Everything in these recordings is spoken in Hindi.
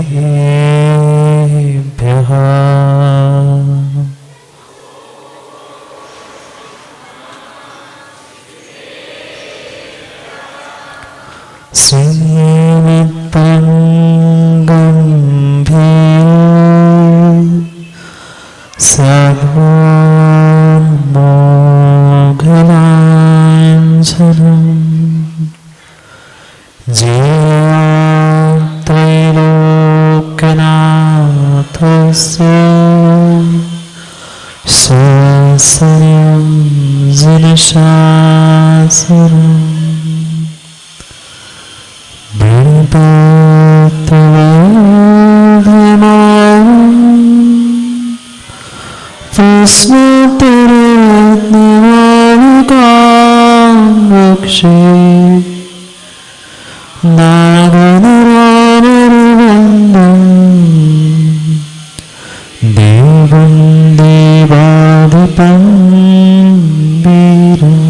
सर्वेभ्यः श्रीमित्रं गम्भीरं सर्वमोघलाञ्छनं त्रैलोक्यनाथस्य शासनं जिनशासनम् देवं देवाधिपं वीरम्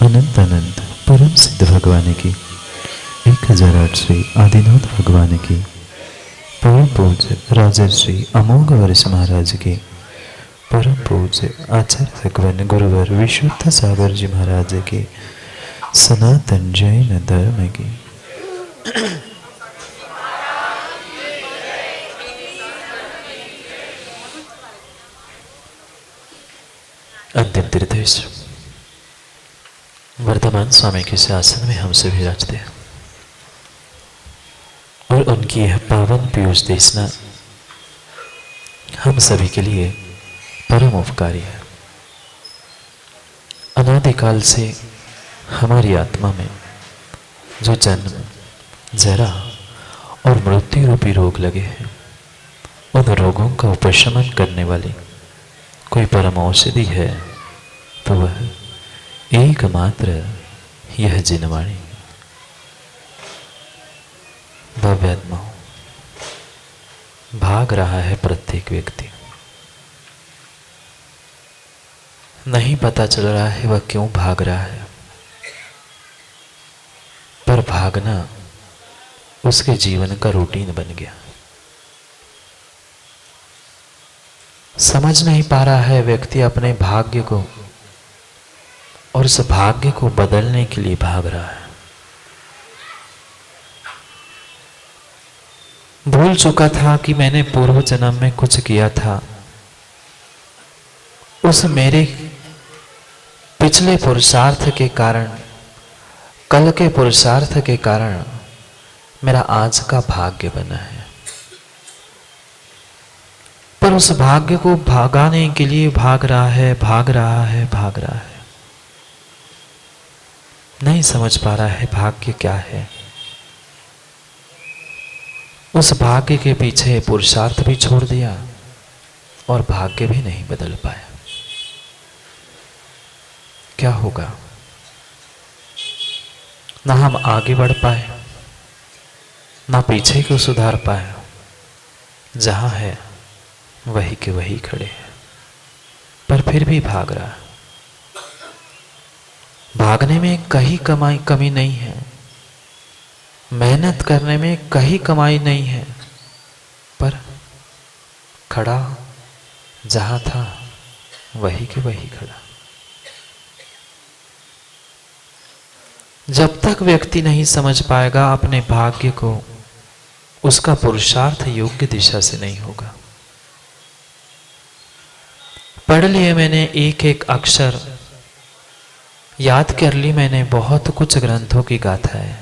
अनंत अनंत परम सिद्ध भगवान की 1008 श्री आदिनाथ भगवान की परम पूज्य राजर्षि अमोघ वर्ष महाराज के परम पूज्य आचार्य भगवान गुरुवर विशुद्ध सागर जी महाराज के सनातन जैन धर्म की अंतिम तीर्थेश वर्तमान स्वामी के शासन में हम सभी विराजते हैं और उनकी यह पावन पीयूष देशना हम सभी के लिए परम उपकारी है। अनादिकाल से हमारी आत्मा में जो जन्म जरा और मृत्यु रूपी रोग लगे हैं, उन रोगों का उपशमन करने वाली कोई परम औषधि है तो वह एकमात्र यह जिनवाणी। भव्यात्माओं, भाग रहा है प्रत्येक व्यक्ति, नहीं पता चल रहा है वह क्यों भाग रहा है, पर भागना उसके जीवन का रूटीन बन गया। समझ नहीं पा रहा है व्यक्ति अपने भाग्य को और उस भाग्य को बदलने के लिए भाग रहा है। भूल चुका था कि मैंने पूर्व जन्म में कुछ किया था, उस मेरे पिछले पुरुषार्थ के कारण, कल के पुरुषार्थ के कारण मेरा आज का भाग्य बना है। पर उस भाग्य को भागाने के लिए भाग रहा है, भाग रहा है, भाग रहा है। नहीं समझ पा रहा है भाग्य क्या है। उस भाग्य के पीछे पुरुषार्थ भी छोड़ दिया और भाग्य भी नहीं बदल पाया। क्या होगा? ना हम आगे बढ़ पाए, ना पीछे को सुधार पाए। जहां है वही के वही खड़े हैं, पर फिर भी भाग रहा है। भागने में कहीं कमी नहीं है, मेहनत करने में कहीं कमाई नहीं है, पर खड़ा जहां था वही के वही खड़ा। जब तक व्यक्ति नहीं समझ पाएगा अपने भाग्य को, उसका पुरुषार्थ योग्य दिशा से नहीं होगा। पढ़ लिए मैंने एक एक अक्षर, याद कर ली मैंने बहुत कुछ ग्रंथों की गाथाएं,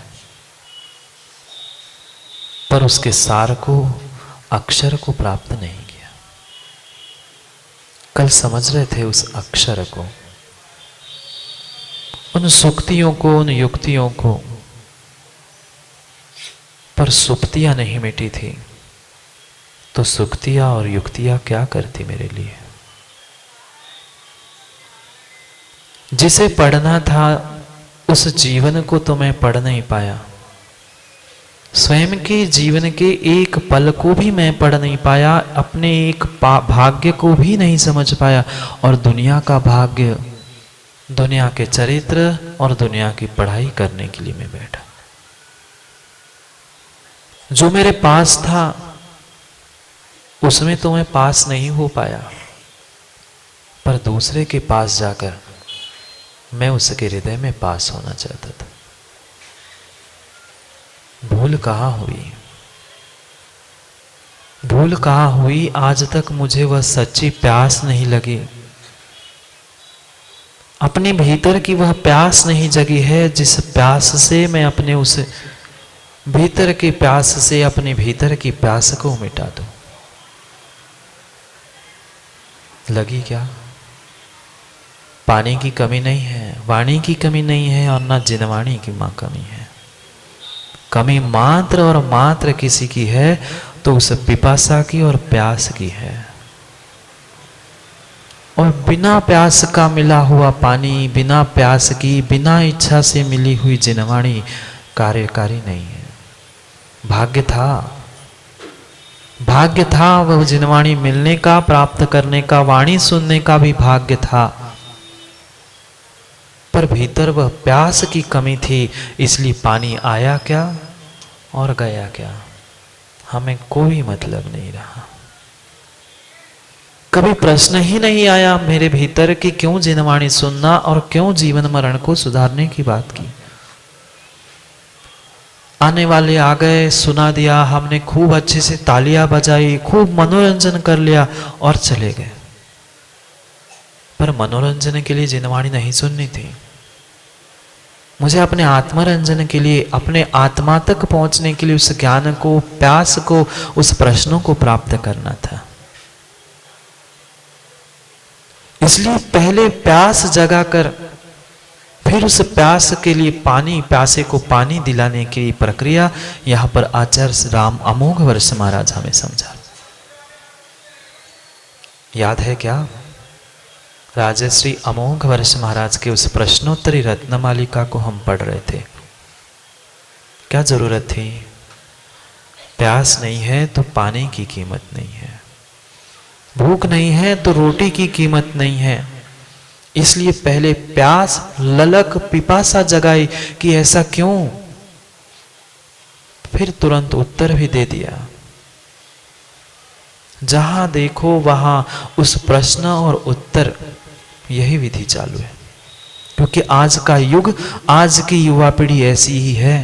पर उसके सार को, अक्षर को प्राप्त नहीं किया। कल समझ रहे थे उस अक्षर को, उन सुक्तियों को, उन युक्तियों को, पर सुप्तियां नहीं मिटी थी। तो सुक्तियां और युक्तियां क्या करती मेरे लिए? जिसे पढ़ना था उस जीवन को तो मैं पढ़ नहीं पाया, स्वयं के जीवन के एक पल को भी मैं पढ़ नहीं पाया, अपने एक भाग्य को भी नहीं समझ पाया, और दुनिया का भाग्य, दुनिया के चरित्र और दुनिया की पढ़ाई करने के लिए मैं बैठा। जो मेरे पास था उसमें तो मैं पास नहीं हो पाया, पर दूसरे के पास जाकर मैं उसके हृदय में पास होना चाहता था। भूल कहाँ हुई? भूल कहाँ हुई? आज तक मुझे वह सच्ची प्यास नहीं लगी, अपने भीतर की वह प्यास नहीं जगी है जिस प्यास से मैं अपने उस भीतर की प्यास से अपने भीतर की प्यास को मिटा दूं। लगी क्या? पानी की कमी नहीं है, वाणी की कमी नहीं है, और न जिनवाणी की मां कमी है। कमी मात्र और मात्र किसी की है तो उस पिपासा की और प्यास की है। और बिना प्यास का मिला हुआ पानी, बिना प्यास की, बिना इच्छा से मिली हुई जिनवाणी कार्यकारी नहीं है। भाग्य था, भाग्य था वह जिनवाणी मिलने का, प्राप्त करने का, वाणी सुनने का भी भाग्य था, पर भीतर वह प्यास की कमी थी। इसलिए पानी आया क्या और गया क्या, हमें कोई मतलब नहीं रहा। कभी प्रश्न ही नहीं आया मेरे भीतर कि क्यों जिनवाणी सुनना और क्यों जीवन मरण को सुधारने की बात की। आने वाले आ गए, सुना दिया, हमने खूब अच्छे से तालियां बजाई, खूब मनोरंजन कर लिया और चले गए। पर मनोरंजन के लिए जिनवाणी नहीं सुननी थी, मुझे अपने आत्मरंजन के लिए, अपने आत्मा तक पहुंचने के लिए उस ज्ञान को, प्यास को, उस प्रश्नों को प्राप्त करना था। इसलिए पहले प्यास जगाकर फिर उस प्यास के लिए पानी, प्यासे को पानी दिलाने की प्रक्रिया यहां पर आचार्य राम अमोघ वर्ष महाराज हमें समझा। याद है क्या? राजश्री अमोघ वर्ष महाराज के उस प्रश्नोत्तरी रत्नमालिका को हम पढ़ रहे थे। क्या जरूरत थी? प्यास नहीं है तो पानी की कीमत नहीं है, भूख नहीं है तो रोटी की कीमत नहीं है। इसलिए पहले प्यास, ललक, पिपासा जगाई कि ऐसा क्यों, फिर तुरंत उत्तर भी दे दिया। जहां देखो वहां उस प्रश्न और उत्तर, यही विधि चालू है। क्योंकि आज का युग, आज की युवा पीढ़ी ऐसी ही है।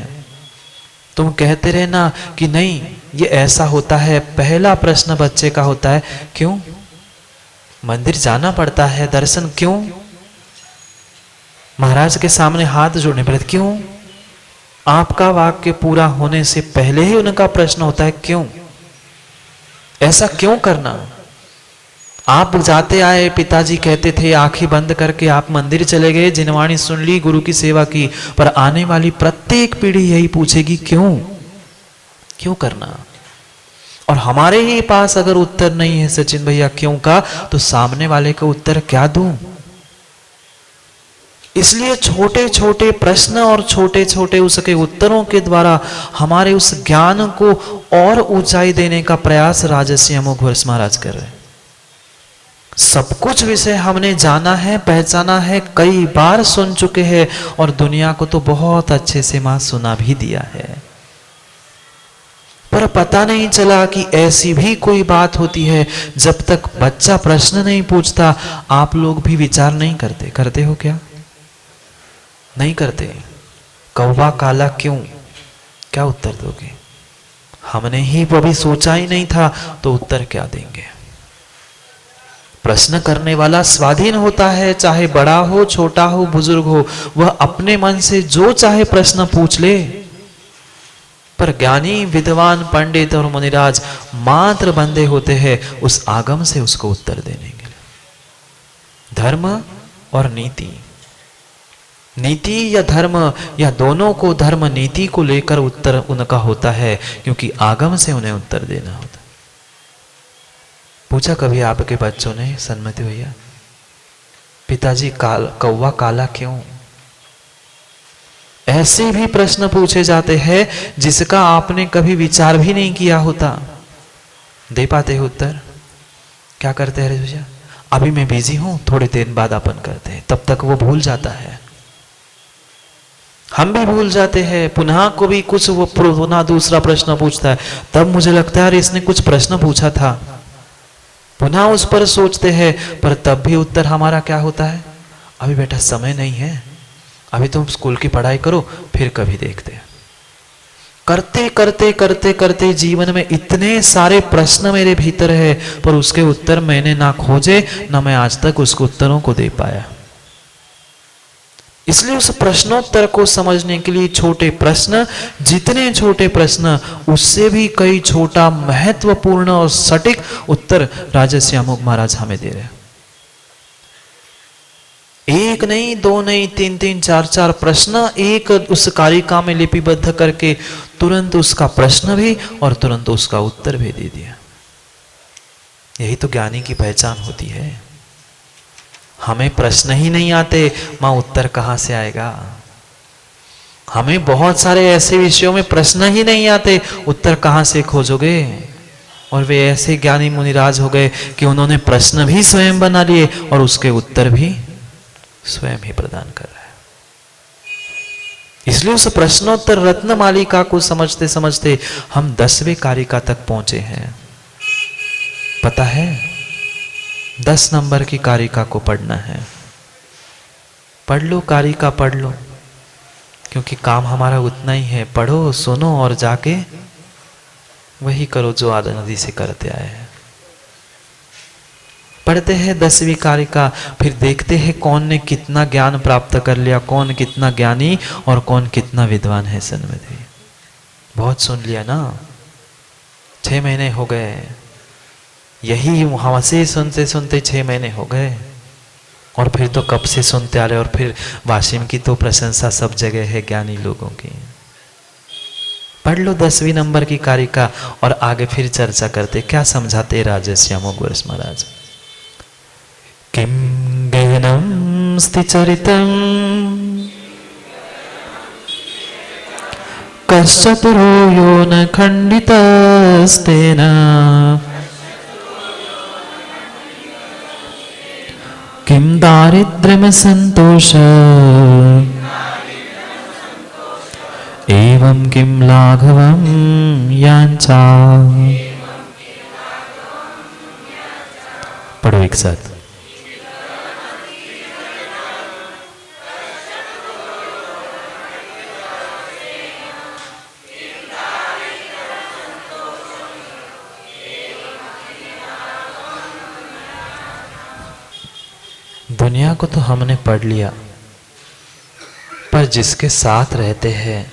तुम कहते रहना कि नहीं ये ऐसा होता है, पहला प्रश्न बच्चे का होता है क्यों मंदिर जाना पड़ता है, दर्शन क्यों, महाराज के सामने हाथ जोड़ने पड़ते क्यों। आपका वाक्य पूरा होने से पहले ही उनका प्रश्न होता है क्यों, ऐसा क्यों करना। आप जाते आए, पिताजी कहते थे, आंखें बंद करके आप मंदिर चले गए, जिनवाणी सुन ली, गुरु की सेवा की, पर आने वाली प्रत्येक पीढ़ी यही पूछेगी क्यों, क्यों करना। और हमारे ही पास अगर उत्तर नहीं है सचिन भैया क्यों का, तो सामने वाले को उत्तर क्या दूं। इसलिए छोटे छोटे प्रश्न और छोटे छोटे उसके उत्तरों के द्वारा हमारे उस ज्ञान को और ऊंचाई देने का प्रयास राजर्षि अमोघ वर्ष महाराज कर रहे हैं। सब कुछ विषय हमने जाना है, पहचाना है, कई बार सुन चुके हैं, और दुनिया को तो बहुत अच्छे से मां सुना भी दिया है, पर पता नहीं चला कि ऐसी भी कोई बात होती है। जब तक बच्चा प्रश्न नहीं पूछता आप लोग भी विचार नहीं करते। करते हो क्या? नहीं करते। कौवा काला क्यों, क्या उत्तर दोगे? हमने ही कभी सोचा ही नहीं था, तो उत्तर क्या देंगे। प्रश्न करने वाला स्वाधीन होता है, चाहे बड़ा हो, छोटा हो, बुजुर्ग हो, वह अपने मन से जो चाहे प्रश्न पूछ ले। पर ज्ञानी, विद्वान, पंडित और मुनिराज मात्र बंधे होते हैं उस आगम से उसको उत्तर देने के लिए। धर्म और नीति, नीति या धर्म या दोनों को, धर्म नीति को लेकर उत्तर उनका होता है, क्योंकि आगम से उन्हें उत्तर देना होता। पूछा कभी आपके बच्चों ने, सन्मति भैया, पिताजी कौवा काला क्यों? ऐसे भी प्रश्न पूछे जाते हैं जिसका आपने कभी विचार भी नहीं किया होता। दे पाते हो उत्तर? क्या करते हैं भैया? अभी मैं बिजी हूं, थोड़ी देर बाद अपन करते हैं। तब तक वो भूल जाता है, हम भी भूल जाते हैं। पुनः को भी कुछ वो पुनः दूसरा प्रश्न पूछता है, तब मुझे लगता है इसने कुछ प्रश्न पूछा था, पुनः उस पर सोचते हैं, पर तब भी उत्तर हमारा क्या होता है? अभी बेटा समय नहीं है, अभी तुम स्कूल की पढ़ाई करो, फिर कभी देखते हैं। करते करते करते करते जीवन में इतने सारे प्रश्न मेरे भीतर है, पर उसके उत्तर मैंने ना खोजे, ना मैं आज तक उसके उत्तरों को दे पाया। इसलिए उस प्रश्नोत्तर को समझने के लिए छोटे प्रश्न, जितने छोटे प्रश्न उससे भी कई छोटा महत्वपूर्ण और सटीक उत्तर राजर्षि अमोघ महाराज हमें दे रहे हैं। एक नहीं, दो नहीं, तीन तीन, चार चार प्रश्न एक उस कारिका में लिपिबद्ध करके तुरंत उसका प्रश्न भी और तुरंत उसका उत्तर भी दे दिया। यही तो ज्ञानी की पहचान होती है। हमें प्रश्न ही नहीं आते, मां उत्तर कहां से आएगा? हमें बहुत सारे ऐसे विषयों में प्रश्न ही नहीं आते, उत्तर कहां से खोजोगे? और वे ऐसे ज्ञानी मुनिराज हो गए कि उन्होंने प्रश्न भी स्वयं बना लिए और उसके उत्तर भी स्वयं ही प्रदान कर रहा है। इसलिए उस प्रश्नोत्तर रत्न मालिका को समझते समझते हम 10वें कारिका तक पहुंचे हैं। पता है, 10 नंबर की कारिका को पढ़ना है। पढ़ लो, कारिका पढ़ लो, क्योंकि काम हमारा उतना ही है। पढ़ो, सुनो और जाके वही करो जो आदि से करते आए हैं। पढ़ते हैं 10वीं कारिका, फिर देखते हैं कौन ने कितना ज्ञान प्राप्त कर लिया, कौन कितना ज्ञानी और कौन कितना विद्वान है। सन्मति, बहुत सुन लिया ना, 6 महीने हो गए, यही वहां से सुनते सुनते 6 महीने हो गए, और फिर तो कब से सुनते आ रहे। और फिर वाशिम की तो प्रशंसा सब जगह है ज्ञानी लोगों की। पढ़ लो 10वीं नंबर की कारिका और आगे फिर चर्चा करते क्या समझाते राजर्षि अमोघ महाराज। किं गहनं स्थिचरितं कश्चतुरो यो न खण्डितस्तेन किं दारिद्र्यं सन्तोष एवं किं लाघवं याञ्चा। पढ़ो एक साथ। दुनिया को तो हमने पढ़ लिया, पर जिसके साथ रहते हैं,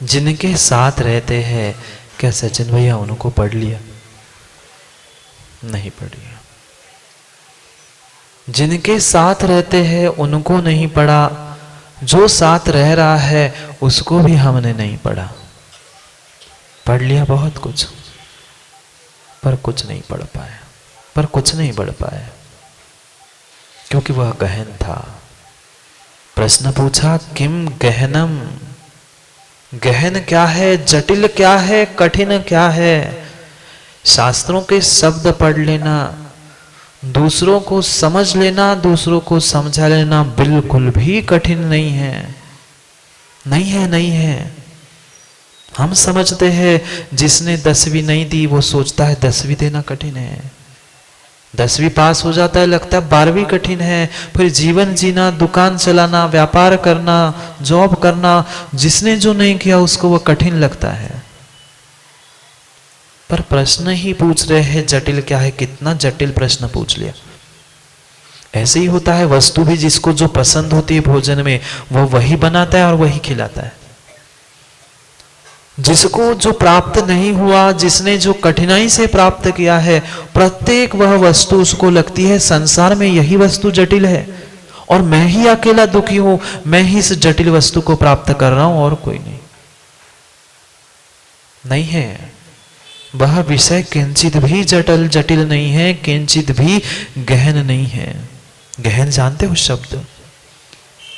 जिनके साथ रहते हैं, क्या सचिन भैया उनको पढ़ लिया? नहीं पढ़ लिया। जिनके साथ रहते हैं उनको नहीं पढ़ा, जो साथ रह रहा है उसको भी हमने नहीं पढ़ा। पढ़ लिया बहुत कुछ, पर कुछ नहीं पढ़ पाया, पर कुछ नहीं पढ़ पाया, क्योंकि वह गहन था। प्रश्न पूछा किम गहनम, गहन क्या है, जटिल क्या है, कठिन क्या है। शास्त्रों के शब्द पढ़ लेना, दूसरों को समझ लेना, दूसरों को समझा लेना बिल्कुल भी कठिन नहीं है, नहीं है, नहीं है। हम समझते हैं जिसने 10वीं नहीं दी वो सोचता है 10वीं देना कठिन है, 10वीं पास हो जाता है लगता है 12वीं कठिन है। फिर जीवन जीना, दुकान चलाना, व्यापार करना, जॉब करना, जिसने जो नहीं किया उसको वो कठिन लगता है। पर प्रश्न ही पूछ रहे हैं जटिल क्या है, कितना जटिल प्रश्न पूछ लिया। ऐसे ही होता है, वस्तु भी जिसको जो पसंद होती है भोजन में वो वही बनाता है और वही खिलाता है। जिसको जो प्राप्त नहीं हुआ, जिसने जो कठिनाई से प्राप्त किया है, प्रत्येक वह वस्तु उसको लगती है संसार में यही वस्तु जटिल है, और मैं ही अकेला दुखी हूं, मैं ही इस जटिल वस्तु को प्राप्त कर रहा हूं और कोई नहीं। नहीं है, वह विषय किंचित भी जटिल नहीं है, किंचित भी गहन नहीं है। गहन जानते हो शब्द?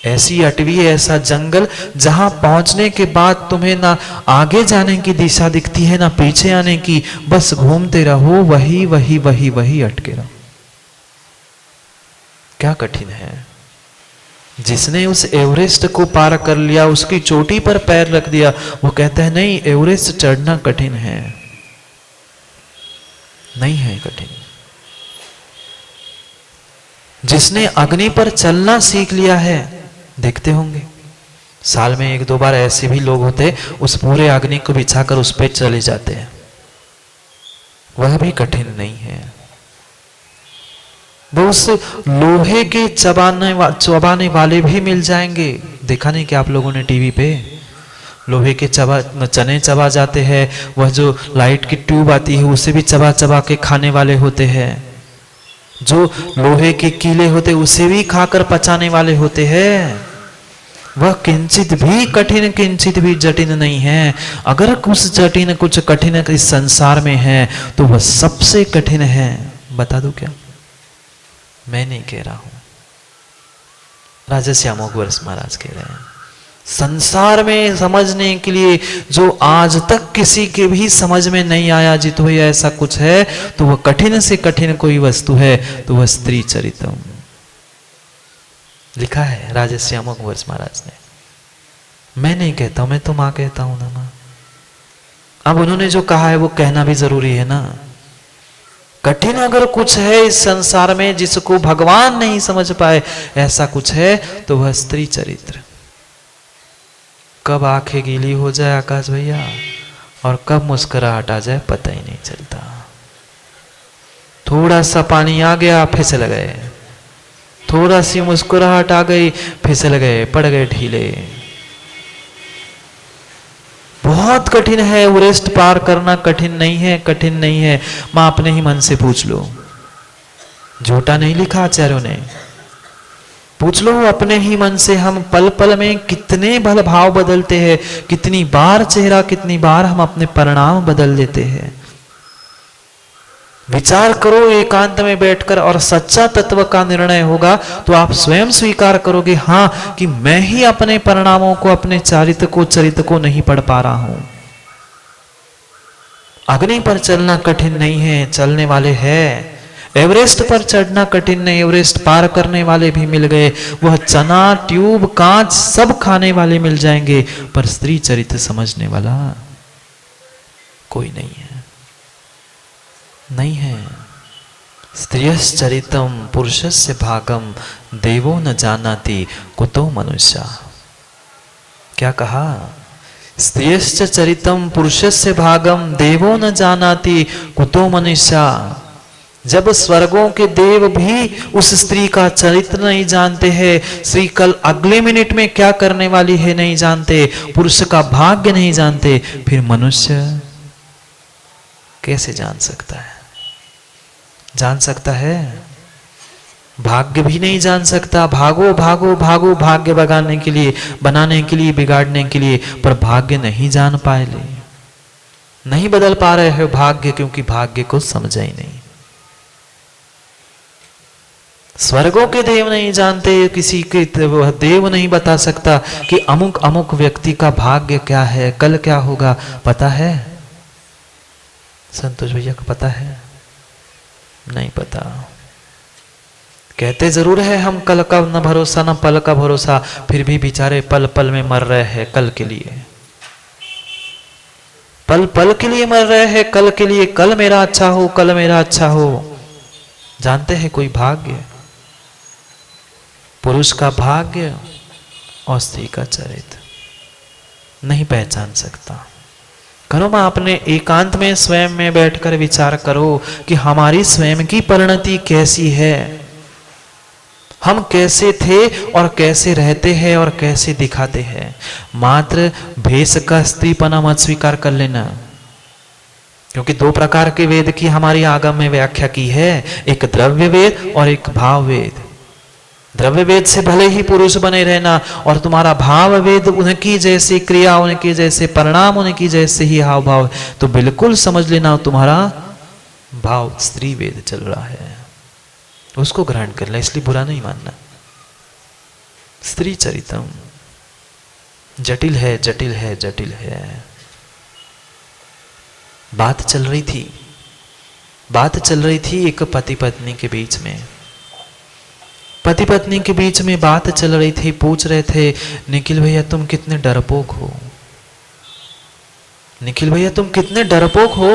ऐसी अटवी, ऐसा जंगल जहां पहुंचने के बाद तुम्हें ना आगे जाने की दिशा दिखती है ना पीछे आने की, बस घूमते रहो, वही वही वही वही अटके रहो। क्या कठिन है? जिसने उस एवरेस्ट को पार कर लिया, उसकी चोटी पर पैर रख दिया, वो कहता है नहीं, एवरेस्ट चढ़ना कठिन है। नहीं है कठिन। जिसने अग्नि पर चलना सीख लिया है, देखते होंगे साल में 1-2 बार ऐसे भी लोग होते, उस पूरे अग्नि को बिछाकर उस पे चले जाते हैं, वह भी कठिन नहीं है। वो उस लोहे के चबाने वाले भी मिल जाएंगे। देखा नहीं कि आप लोगों ने टीवी पे लोहे के चने चबा जाते हैं, वह जो लाइट की ट्यूब आती है उसे भी चबा चबा के खाने वाले होते हैं, जो लोहे के कीले होते उसे भी खाकर पचाने वाले होते हैं। वह किंचित भी कठिन, किंचित भी जटिल नहीं है। अगर कुछ कठिन इस संसार में है तो वह सबसे कठिन है। बता दूं क्या? मैं नहीं कह रहा हूं, राजर्षि अमोघवर्ष महाराज कह रहे हैं। संसार में समझने के लिए जो आज तक किसी के भी समझ में नहीं आया, जित हुई ऐसा कुछ है तो वह कठिन से कठिन कोई वस्तु है तो वह स्त्री चरितम। लिखा है राजर्षि अमोघवर्ष महाराज ने। मैं नहीं कहता हूं, मैं तो मां कहता हूं ना मां। अब उन्होंने जो कहा है वो कहना भी जरूरी है ना। कठिन अगर कुछ है इस संसार में जिसको भगवान नहीं समझ पाए, ऐसा कुछ है तो वह स्त्री चरित्र। कब आंखें गीली हो जाए आकाश भैया और कब मुस्कुराहट आ जाए पता ही नहीं चलता। थोड़ा सा पानी आ गया फिसल गए, थोड़ा सी मुस्कुराहट आ गई फिसल गए, पड़ गए ढीले। बहुत कठिन है। एवरेस्ट पार करना कठिन नहीं है, कठिन नहीं है। मां अपने ही मन से पूछ लो, झूठा नहीं लिखा आचार्यों ने। पूछ लो अपने ही मन से, हम पल पल में कितने भल भाव बदलते हैं, कितनी बार चेहरा, कितनी बार हम अपने परिणाम बदल देते हैं। विचार करो एकांत में बैठकर और सच्चा तत्व का निर्णय होगा तो आप स्वयं स्वीकार करोगे, हां कि मैं ही अपने परिणामों को, अपने चरित्र को नहीं पढ़ पा रहा हूं। अग्नि पर चलना कठिन नहीं है, चलने वाले हैं। एवरेस्ट पर चढ़ना कठिन नहीं, एवरेस्ट पार करने वाले भी मिल गए। वह चना, ट्यूब, कांच सब खाने वाले मिल जाएंगे, पर स्त्री चरित्र समझने वाला कोई नहीं है। नहीं है। स्त्रियश्चरितम पुरुषस्य भागम देवो न जानाति कुतो मनुष्य। क्या कहा? स्त्रियश्चरितम पुरुषस्य भागम देवो न जानाति कुतो मनुष्य। जब स्वर्गों के देव भी उस स्त्री का चरित्र नहीं जानते हैं, स्त्री कल अगले मिनट में क्या करने वाली है नहीं जानते, पुरुष का भाग्य नहीं जानते, फिर मनुष्य कैसे जान सकता है? जान सकता है? भाग्य भी नहीं जान सकता। भागो भागो भागो भाग्य बनाने के लिए बिगाड़ने के लिए, पर भाग्य नहीं जान पाए, नहीं बदल पा रहे हो भाग्य, क्योंकि भाग्य को समझा ही नहीं। स्वर्गों के देव नहीं जानते, किसी के देव नहीं बता सकता कि अमुक अमुक व्यक्ति का भाग्य क्या है, कल क्या होगा। पता है? संतोष भैया को पता है? नहीं पता। कहते जरूर है हम कल का न भरोसा न पल का भरोसा, फिर भी बेचारे पल पल में मर रहे हैं कल के लिए। पल पल के लिए मर रहे हैं, कल के लिए, कल मेरा अच्छा हो, कल मेरा अच्छा हो। जानते हैं कोई भाग्य? पुरुष का भाग्य और स्त्री का चरित्र नहीं पहचान सकता। करो मां, अपने एकांत में स्वयं में बैठकर विचार करो कि हमारी स्वयं की परिणति कैसी है, हम कैसे थे और कैसे रहते हैं और कैसे दिखाते हैं। मात्र भेष का स्त्रीपना मत स्वीकार कर लेना, क्योंकि 2 प्रकार के वेद की हमारी आगम में व्याख्या की है, एक द्रव्य वेद और एक भाव वेद। द्रव्य वेद से भले ही पुरुष बने रहना और तुम्हारा भाव वेद, उनकी जैसी क्रिया, उनकी जैसे परिणाम, उनकी जैसे ही हाव भाव, तो बिल्कुल समझ लेना तुम्हारा भाव स्त्री वेद चल रहा है, उसको ग्रहण कर ले, इसलिए बुरा नहीं मानना। स्त्री चरितम जटिल है, जटिल है, जटिल है। बात चल रही थी एक पति पत्नी के बीच में, पति पत्नी के बीच में बात चल रही थी। पूछ रहे थे, निखिल भैया तुम कितने डरपोक हो, निखिल भैया तुम कितने डरपोक हो।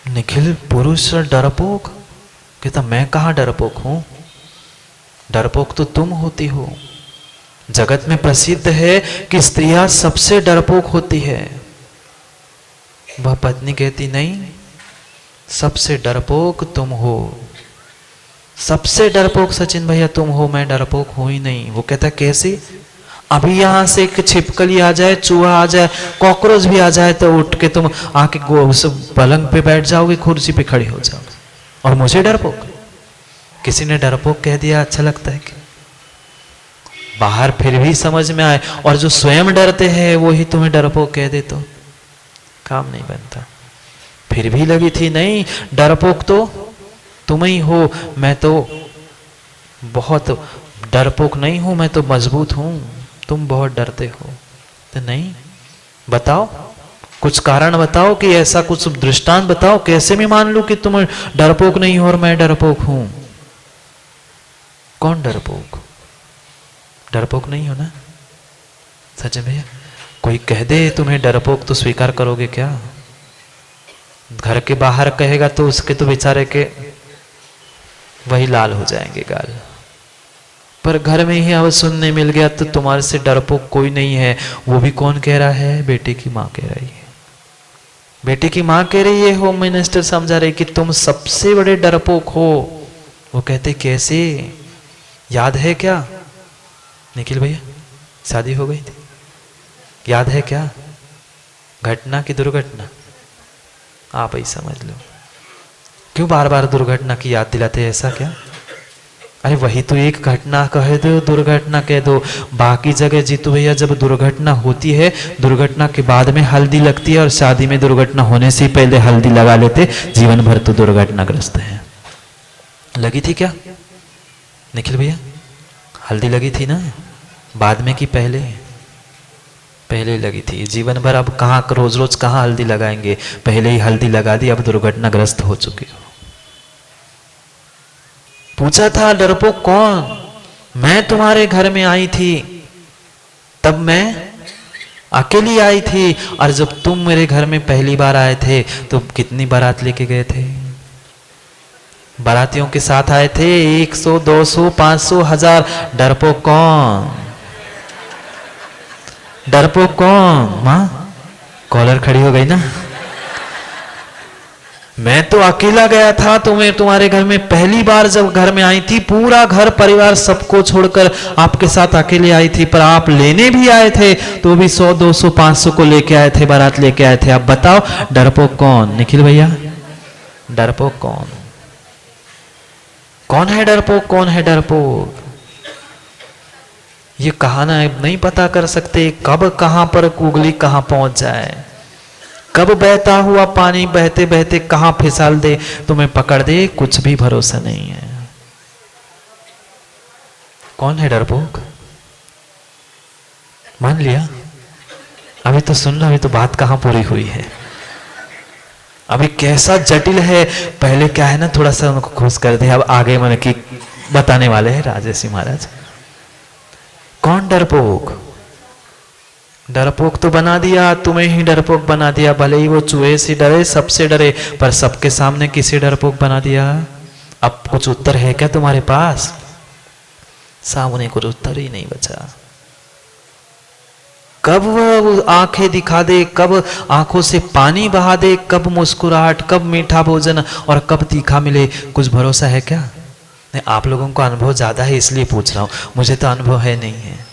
निखिल पुरुष डरपोक, कहता मैं कहाँ डरपोक हूं, डरपोक तो तुम होती हो। जगत में प्रसिद्ध है कि स्त्रियां सबसे डरपोक होती है। वह पत्नी कहती नहीं, सबसे डरपोक तुम हो, सबसे डरपोक सचिन भैया तुम हो, मैं डरपोक हूं ही नहीं। वो कहता कैसे, अभी यहां से एक छिपकली आ जाए, चूहा आ जाए, कॉकरोच भी आ जाए तो उठ के तुम आके उस पलंग पे बैठ जाओगे, कुर्सी पे खड़े हो जाओगे, और मुझे डरपोक। किसी ने डरपोक कह दिया अच्छा लगता है कि बाहर फिर भी समझ में आए, और जो स्वयं डरते हैं वो ही तुम्हें डरपोक कह दे तो काम नहीं बनता। फिर भी लगी थी नहीं, डरपोक तो तुम ही हो, मैं तो बहुत डरपोक नहीं हूं, मैं तो मजबूत हूं, तुम बहुत डरते हो। तो नहीं, बताओ कुछ कारण बताओ, कि ऐसा कुछ दृष्टांत बताओ, कैसे मैं मान लूं कि तुम डरपोक नहीं हो और मैं डरपोक हूं। कौन डरपोक, डरपोक नहीं हो ना सच भैया। कोई कह दे तुम्हें डरपोक तो स्वीकार करोगे क्या? घर के बाहर कहेगा तो उसके तो बेचारे के वही लाल हो जाएंगे गाल, पर घर में ही अब सुनने मिल गया तो तुम्हारे से डरपोक कोई नहीं है। वो भी कौन कह रहा है? बेटे की माँ कह रही है। बेटे की माँ कह रही है, होम मिनिस्टर समझा रही कि तुम सबसे बड़े डरपोक हो। वो कहते कैसे, याद है क्या निखिल भैया, शादी हो गई थी, याद है क्या घटना की दुर्घटना? आप ही समझ लो, क्यों बार बार दुर्घटना की याद दिलाते हैं, ऐसा क्या? अरे वही तो एक घटना कह दो, दुर्घटना कह दो। बाकी जगह जीतू भैया जब दुर्घटना होती है, दुर्घटना के बाद में हल्दी लगती है, और शादी में दुर्घटना होने से पहले हल्दी लगा लेते, जीवन भर तो दुर्घटनाग्रस्त है। लगी थी क्या निखिल भैया? हल्दी लगी थी ना, बाद में कि पहले? पहले लगी थी। जीवन भर अब कहाँ रोज रोज कहाँ हल्दी लगाएंगे, पहले ही हल्दी लगा दी, अब दुर्घटनाग्रस्त हो चुके हो। पूछा था डरपोक कौन? मैं तुम्हारे घर में आई थी तब मैं अकेली आई थी, और जब तुम मेरे घर में पहली बार आए थे तो कितनी बारात लेके गए थे? बारातियों के साथ आए थे 100, 200, 500, 1000। डरपोक कौन? डरपोक कौन? मां कॉलर खड़ी हो गई ना। मैं तो अकेला गया था, तुम्हारे घर में पहली बार जब घर में आई थी, पूरा घर परिवार सबको छोड़कर आपके साथ अकेले आई थी, पर आप लेने भी आए थे तो भी 100, 200, 500 को लेके आए थे, बारात लेके आए थे। आप बताओ डरपोक कौन? निखिल भैया डरपोक कौन? कौन है डरपोक? कौन है डरपोक? ये कहाना नहीं पता कर सकते कब कहां पर उंगली कहां पहुंच जाए, कब बहता हुआ पानी बहते बहते कहां फिसल दे, तुम्हें पकड़ दे, कुछ भी भरोसा नहीं है। कौन है डरपोक? मान लिया? अभी तो सुन लो, अभी तो बात कहां पूरी हुई है, अभी कैसा जटिल है। पहले क्या है ना, थोड़ा सा उनको खुश कर दे, अब आगे मन की बताने वाले हैं राजेश महाराज। कौन डरपोक? डरपोक तो बना दिया, तुम्हें ही डरपोक बना दिया। भले ही वो चूहे से डरे, सबसे डरे, पर सबके सामने किसे डरपोक बना दिया? अब कुछ उत्तर है क्या तुम्हारे पास? सामने कुछ उत्तर ही नहीं बचा। कब वह आंखें दिखा दे, कब आंखों से पानी बहा दे, कब मुस्कुराहट, कब मीठा भोजन और कब तीखा मिले, कुछ भरोसा है क्या? नहीं, आप लोगों को अनुभव ज्यादा है इसलिए पूछ रहा हूं, मुझे तो अनुभव है नहीं है।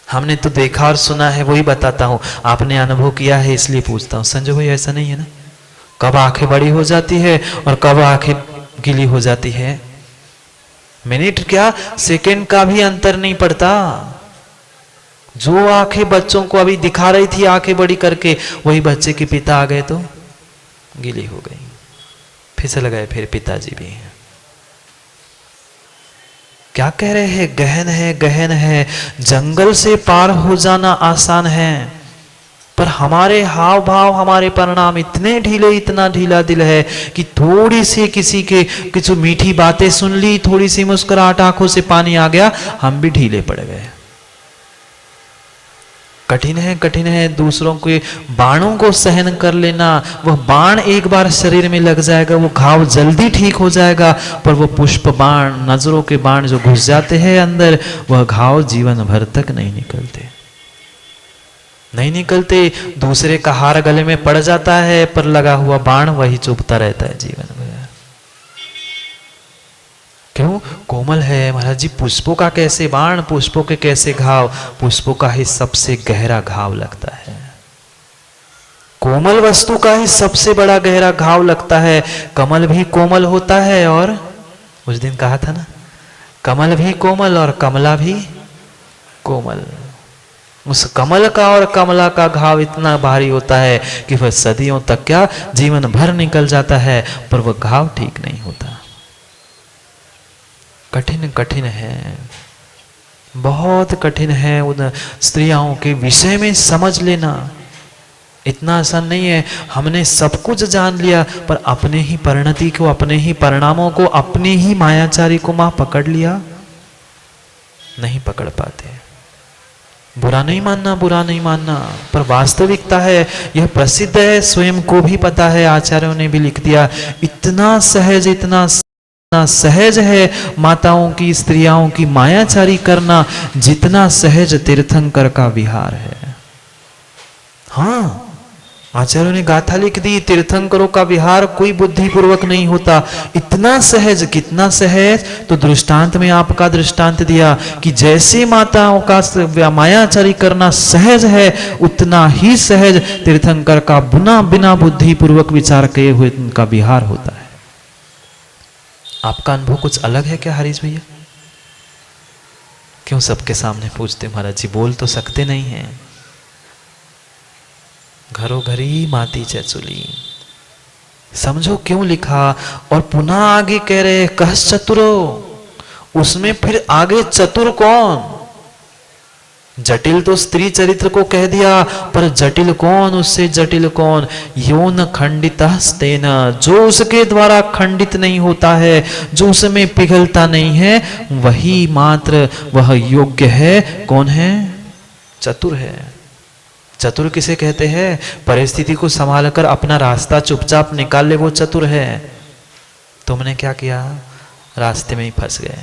हमने तो देखा और सुना है वही बताता हूं, आपने अनुभव किया है इसलिए पूछता हूं। संजय भाई ऐसा नहीं है ना? कब आंखें बड़ी हो जाती है और कब आंखें गीली हो जाती है, मिनट क्या, सेकंड का भी अंतर नहीं पड़ता। जो आंखें बच्चों को अभी दिखा रही थी आंखें बड़ी करके, वही बच्चे के पिता आ गए तो गीली हो गई, फिसल गए फिर पिताजी भी। क्या कह रहे हैं, गहन है, गहन है। जंगल से पार हो जाना आसान है, पर हमारे हाव भाव, हमारे परिणाम इतने ढीले, इतना ढीला दिल है कि थोड़ी सी किसी के कुछ मीठी बातें सुन ली, थोड़ी सी मुस्कुराहट, आंखों से पानी आ गया, हम भी ढीले पड़ गए। कठिन है, कठिन है दूसरों के बाणों को सहन कर लेना। वह बाण एक बार शरीर में लग जाएगा, वो घाव जल्दी ठीक हो जाएगा, पर वो पुष्प बाण, नजरों के बाण जो घुस जाते हैं अंदर, वह घाव जीवन भर तक नहीं निकलते, नहीं निकलते। दूसरे का हार गले में पड़ जाता है, पर लगा हुआ बाण वही चुभता रहता है जीवन भर। क्यों? कोमल है महाराज जी। पुष्पों का कैसे बाण, पुष्पों के कैसे घाव? पुष्पों का ही सबसे गहरा घाव लगता है, कोमल वस्तु का ही सबसे बड़ा गहरा घाव लगता है। कमल भी कोमल होता है, और उस दिन कहा था ना, कमल भी कोमल और कमला भी कोमल। उस कमल का और कमला का घाव इतना भारी होता है कि वह सदियों तक क्या, जीवन भर निकल जाता है, पर वह घाव ठीक नहीं होता। कठिन कठिन है, बहुत कठिन है उन स्त्रियों के विषय में समझ लेना। इतना आसान नहीं है। हमने सब कुछ जान लिया, पर अपने ही परिणति को, अपने ही परिणामों को, अपने ही मायाचारी को मां पकड़ लिया, नहीं पकड़ पाते। बुरा नहीं मानना, बुरा नहीं मानना, पर वास्तविकता है, यह प्रसिद्ध है, स्वयं को भी पता है, आचार्यों ने भी लिख दिया। इतना सहज, इतना सहज है माताओं की, स्त्रियों की मायाचारी करना, जितना सहज तीर्थंकर का विहार है। हाँ, आचार्यों ने गाथा लिख दी, तीर्थंकरों का विहार कोई बुद्धिपूर्वक नहीं होता। इतना सहज, कितना सहज, तो दृष्टांत में आपका दृष्टांत दिया कि जैसे माताओं का मायाचारी करना सहज है, उतना ही सहज तीर्थंकर का बिना बुद्धिपूर्वक विचार किए हुए उनका विहार होता है। आपका अनुभव कुछ अलग है क्या हरीश भैया? क्यों सबके सामने पूछते महाराज जी? बोल तो सकते नहीं हैं। घरों घरी माती चचुली, समझो क्यों लिखा। और पुनः आगे कह रहे कह चतुरो, उसमें फिर आगे चतुर कौन? जटिल तो स्त्री चरित्र को कह दिया, पर जटिल कौन, उससे जटिल कौन? यो न खंडितः स्तेन, जो उसके द्वारा खंडित नहीं होता है, जो उसमें पिघलता नहीं है, वही मात्र वह योग्य है। कौन है? चतुर है। चतुर किसे कहते हैं? परिस्थिति को संभाल कर अपना रास्ता चुपचाप निकाल ले, वो चतुर है। तुमने क्या किया? रास्ते में ही फंस गए।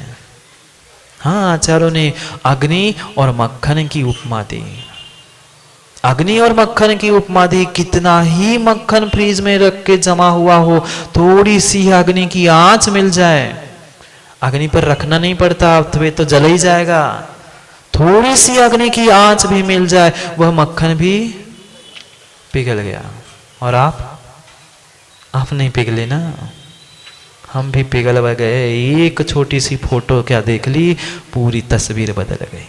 हाँ, आचार्यों ने अग्नि और मक्खन की उपमा दी। अग्नि और मक्खन की उपमा दी। कितना ही मक्खन फ्रीज में रख के जमा हुआ हो, थोड़ी सी अग्नि की आंच मिल जाए, अग्नि पर रखना नहीं पड़ता, तो जल ही जाएगा। थोड़ी सी अग्नि की आंच भी मिल जाए, वह मक्खन भी पिघल गया। और आप नहीं पिघले ना, हम भी पिघल गए। एक छोटी सी फोटो क्या देख ली, पूरी तस्वीर बदल गई।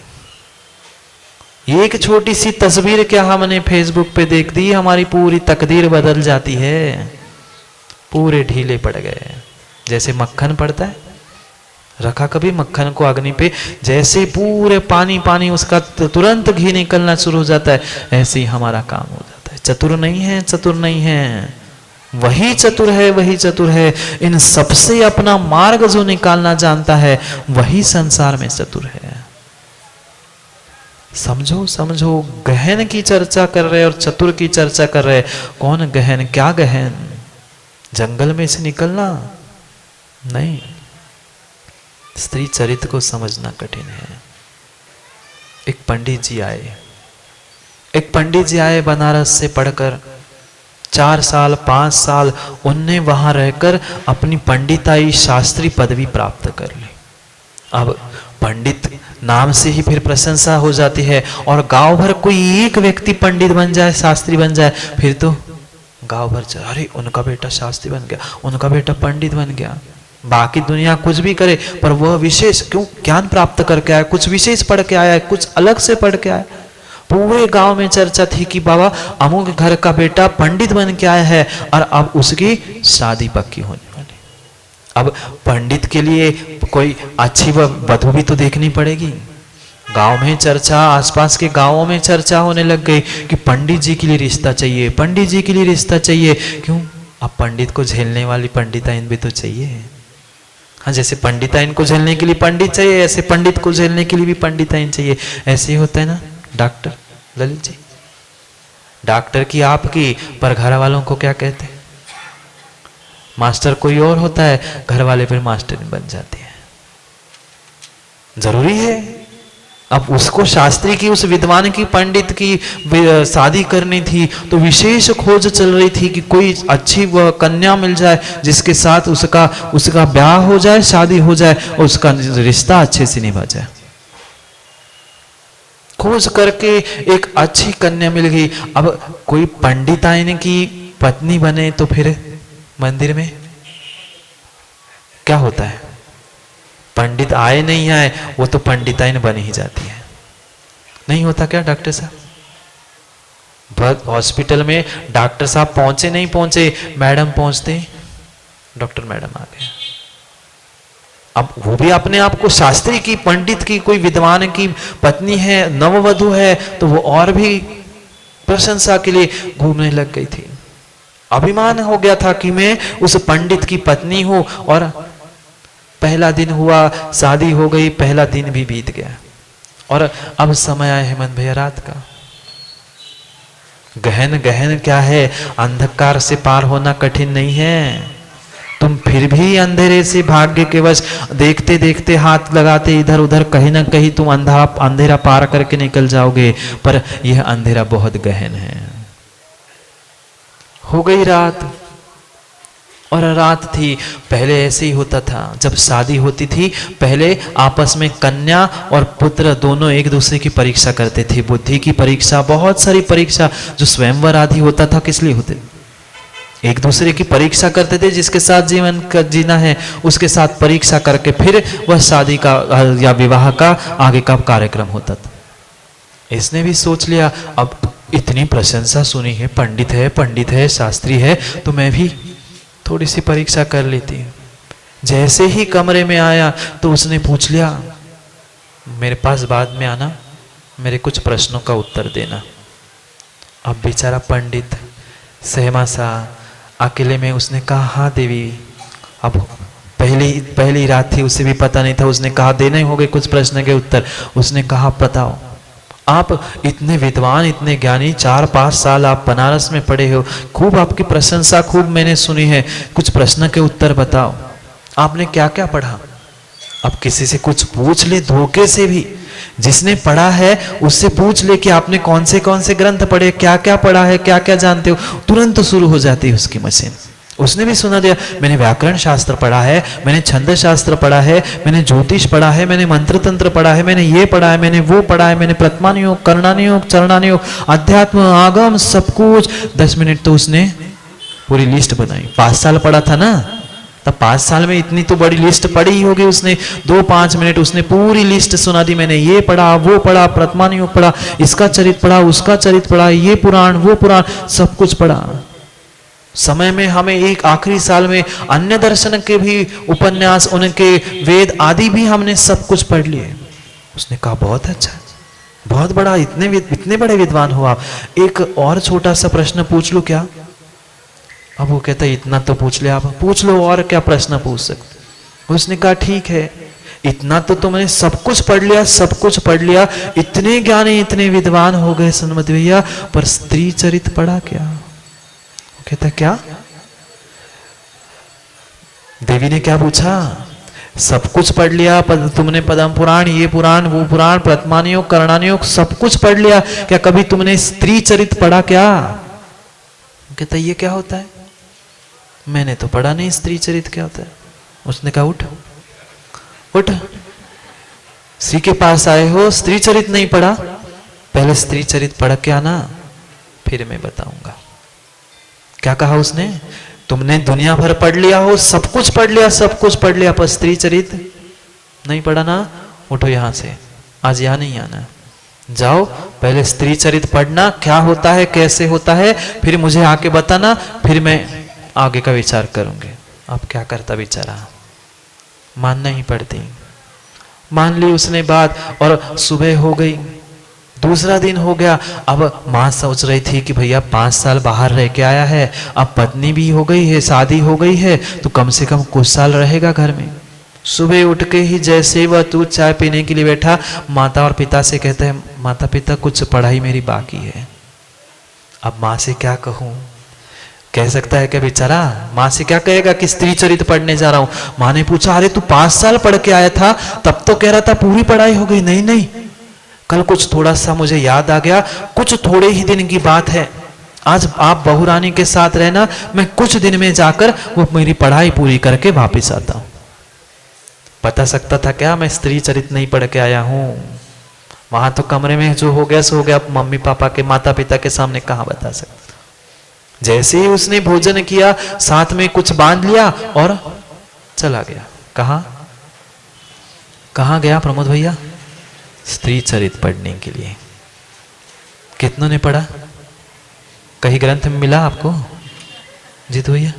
एक छोटी सी तस्वीर क्या हमने फेसबुक पे देख दी, हमारी पूरी तकदीर बदल जाती है। पूरे ढीले पड़ गए। जैसे मक्खन पड़ता है, रखा कभी मक्खन को अग्नि पे, जैसे पूरे पानी पानी उसका तुरंत घी निकलना शुरू हो जाता है, ऐसे ही हमारा काम हो जाता है। चतुर नहीं है, चतुर नहीं है, वही चतुर है, वही चतुर है। इन सबसे अपना मार्ग जो निकालना जानता है, वही संसार में चतुर है। समझो समझो, गहन की चर्चा कर रहे और चतुर की चर्चा कर रहे। कौन गहन, क्या गहन? जंगल में से निकलना नहीं, स्त्री चरित्र को समझना कठिन है। एक पंडित जी आए बनारस से पढ़कर, 4 साल 5 साल उनने वहां रहकर अपनी पंडिताई शास्त्री पदवी प्राप्त कर ली। अब पंडित नाम से ही फिर प्रशंसा हो जाती है, और गांव भर कोई एक व्यक्ति पंडित बन जाए, शास्त्री बन जाए, फिर तो गांव भर अरे उनका बेटा शास्त्री बन गया, उनका बेटा पंडित बन गया। बाकी दुनिया कुछ भी करे, पर वह विशेष क्यों ज्ञान प्राप्त करके आया, कुछ विशेष पढ़ के आया, कुछ अलग से पढ़ के आया। पूरे गांव में चर्चा थी कि बाबा अमुक घर का बेटा पंडित बन के आया है और अब उसकी शादी पक्की होने वाली। अब पंडित के लिए कोई अच्छी वधू भी तो देखनी पड़ेगी। गांव में चर्चा, आसपास के गांवों में चर्चा होने लग गई कि पंडित जी के लिए रिश्ता चाहिए, पंडित जी के लिए रिश्ता चाहिए। क्यों? अब पंडित को झेलने वाली पंडिताइन भी तो चाहिए। हाँ, जैसे पंडिताइन को झेलने के लिए पंडित चाहिए, ऐसे पंडित को झेलने के लिए भी पंडिताइन चाहिए। ऐसे ही होता है ना डॉक्टर ललित जी, डॉक्टर की आपकी, पर घर वालों को क्या कहते हैं? मास्टर कोई और होता है, घर वाले फिर मास्टर बन जाते हैं। जरूरी है। अब उसको शास्त्री की, उस विद्वान की, पंडित की शादी करनी थी, तो विशेष खोज चल रही थी कि कोई अच्छी वह कन्या मिल जाए जिसके साथ उसका ब्याह हो जाए, शादी हो जाए और उसका रिश्ता अच्छे से निभा जाए। खोज करके एक अच्छी कन्या मिल गई। अब कोई पंडिताइन की पत्नी बने तो फिर मंदिर में क्या होता है? पंडित आए नहीं आए, वो तो पंडिताइन बन ही जाती है। नहीं होता क्या डॉक्टर साहब? हॉस्पिटल में डॉक्टर साहब पहुंचे नहीं पहुंचे, मैडम पहुंचते, डॉक्टर मैडम आ गए। अब वो भी अपने आप को शास्त्री की, पंडित की, कोई विद्वान की पत्नी है, नववधु है, तो वो और भी प्रशंसा के लिए घूमने लग गई थी। अभिमान हो गया था कि मैं उस पंडित की पत्नी हूं। और पहला दिन हुआ, शादी हो गई, पहला दिन भी बीत गया और अब समय आया हेमंत भैया रात का। गहन गहन क्या है, अंधकार से पार होना कठिन नहीं है। तुम फिर भी अंधेरे से भाग्य के वश देखते देखते हाथ लगाते इधर उधर कहीं ना कहीं तुम अंधेरा पार करके निकल जाओगे, पर यह अंधेरा बहुत गहन है। हो गई रात और रात थी। पहले ऐसे ही होता था, जब शादी होती थी पहले आपस में कन्या और पुत्र दोनों एक दूसरे की परीक्षा करते थे। बुद्धि की परीक्षा, बहुत सारी परीक्षा, जो स्वयंवर आदि होता था किस लिए होते? एक दूसरे की परीक्षा करते थे, जिसके साथ जीवन का जीना है उसके साथ परीक्षा करके फिर वह शादी का या विवाह का आगे का कार्यक्रम होता था। इसने भी सोच लिया अब इतनी प्रशंसा सुनी है, पंडित है, शास्त्री है, तो मैं भी थोड़ी सी परीक्षा कर लेती हूँ। जैसे ही कमरे में आया तो उसने पूछ लिया, मेरे पास बाद में आना, मेरे कुछ प्रश्नों का उत्तर देना। अब बेचारा पंडित सहमा सा अकेले में उसने कहा, हाँ देवी। अब पहली रात थी, उसे भी पता नहीं था। उसने कहा, देने होंगे कुछ प्रश्न के उत्तर। उसने कहा, बताओ, आप इतने विद्वान, इतने ज्ञानी, 4-5 साल आप बनारस में पढ़े हो, खूब आपकी प्रशंसा खूब मैंने सुनी है, कुछ प्रश्न के उत्तर बताओ, आपने क्या क्या पढ़ा? अब किसी से कुछ पूछ ले, धोखे से भी, जिसने पढ़ा है उससे पूछ ले कि आपने कौन से ग्रंथ पढ़े, क्या क्या पढ़ा है, क्या क्या जानते हो, तुरंत शुरू हो जाती है उसकी मशीन। उसने भी सुना दिया, मैंने व्याकरण शास्त्र पढ़ा है, मैंने छंद शास्त्र पढ़ा है, मैंने ज्योतिष पढ़ा है, मैंने मंत्र तंत्र पढ़ा है, मैंने ये पढ़ा है, मैंने वो पढ़ा है, मैंने प्रथमानुयोग, कर्णानुयोग, चरणानुयोग, अध्यात्म, आगम, सब कुछ। 10 मिनट तो उसने पूरी लिस्ट बनाई। 5 साल पढ़ा था ना, तब 5 साल में इतनी तो बड़ी लिस्ट पढ़ी ही होगी उसने। 2-5 मिनट उसने पूरी लिस्ट सुना दी। मैंने ये पढ़ा, वो पढ़ा, प्रथमानुयोग पढ़ा, इसका चरित्र पढ़ा, उसका चरित्र पढ़ा, ये पुराण, वो पुराण, सब कुछ पढ़ा। समय में हमें एक आखिरी साल में अन्य दर्शन के भी उपन्यास, उनके वेद आदि भी हमने सब कुछ पढ़ लिए। उसने कहा, बहुत अच्छा, बहुत बड़ा, इतने बड़े विद्वान हो आप। एक और छोटा सा प्रश्न पूछ लो क्या? अब वो कहता है, इतना तो पूछ लिया, आप पूछ लो, और क्या प्रश्न पूछ सकते? उसने कहा, ठीक है, इतना तो तुमने सब कुछ पढ़ लिया, सब कुछ पढ़ लिया, इतने ज्ञानी, इतने विद्वान हो गए सन्मत भैया, पर स्त्री चरित्र पढ़ा क्या? कहता, क्या? देवी ने क्या पूछा? सब कुछ पढ़ लिया, तुमने पद्म पुराण, ये पुराण, वो पुराण, प्रथमानुयोग, कर्णानुयोग, सब कुछ पढ़ लिया, क्या कभी तुमने स्त्री चरित्र पढ़ा क्या? कहता, ये क्या होता है? मैंने तो पढ़ा नहीं स्त्री चरित्र क्या होता है। उसने कहा, उठ उठ, श्री के पास आए हो, स्त्री चरित्र नहीं पढ़ा? पहले स्त्री चरित्र पढ़ के आना, फिर मैं बताऊंगा। क्या कहा उसने? तुमने दुनिया भर पढ़ लिया हो, सब कुछ पढ़ लिया, सब कुछ पढ़ लिया, पर स्त्री चरित्र नहीं पढ़ा ना, उठो यहां से, आज यहां नहीं आना, जाओ पहले स्त्री चरित्र पढ़ना, क्या होता है कैसे होता है, फिर मुझे आके बताना, फिर मैं आगे का विचार करूंगी। अब क्या करता बेचारा, मानना ही पड़ती। मान ली उसने बात, और सुबह हो गई, दूसरा दिन हो गया। अब माँ सोच रही थी कि भैया 5 साल बाहर रह के आया है, अब पत्नी भी हो गई है, शादी हो गई है, तो कम से कम कुछ साल रहेगा घर में। सुबह उठ के ही जैसे वह दूध चाय पीने के लिए बैठा, माता और पिता से कहते हैं, माता पिता कुछ पढ़ाई मेरी बाकी है। अब माँ से क्या कहूँ, कह सकता है क्या बेचारा, माँ से क्या कहेगा कि स्त्री चरित्र पढ़ने जा रहा हूं। माँ ने पूछा, अरे तू 5 साल पढ़ के आया था, तब तो कह रहा था पूरी पढ़ाई हो गई। नहीं नहीं, कल कुछ थोड़ा सा मुझे याद आ गया, कुछ थोड़े ही दिन की बात है, आज आप बहू रानी के साथ रहना, मैं कुछ दिन में जाकर वो मेरी पढ़ाई पूरी करके वापिस आता हूं। बता सकता था क्या मैं स्त्री चरित्र नहीं पढ़ के आया हूं? वहां तो कमरे में जो हो गया सो हो गया, मम्मी पापा के माता पिता के सामने कहां बता सकता। जैसे ही उसने भोजन किया, साथ में कुछ बांध लिया और चला गया। कहां गया प्रमोद भैया? स्त्री चरित्र पढ़ने के लिए। कितनों ने पढ़ा? कहीं ग्रंथ में मिला आपको? जीत भैया,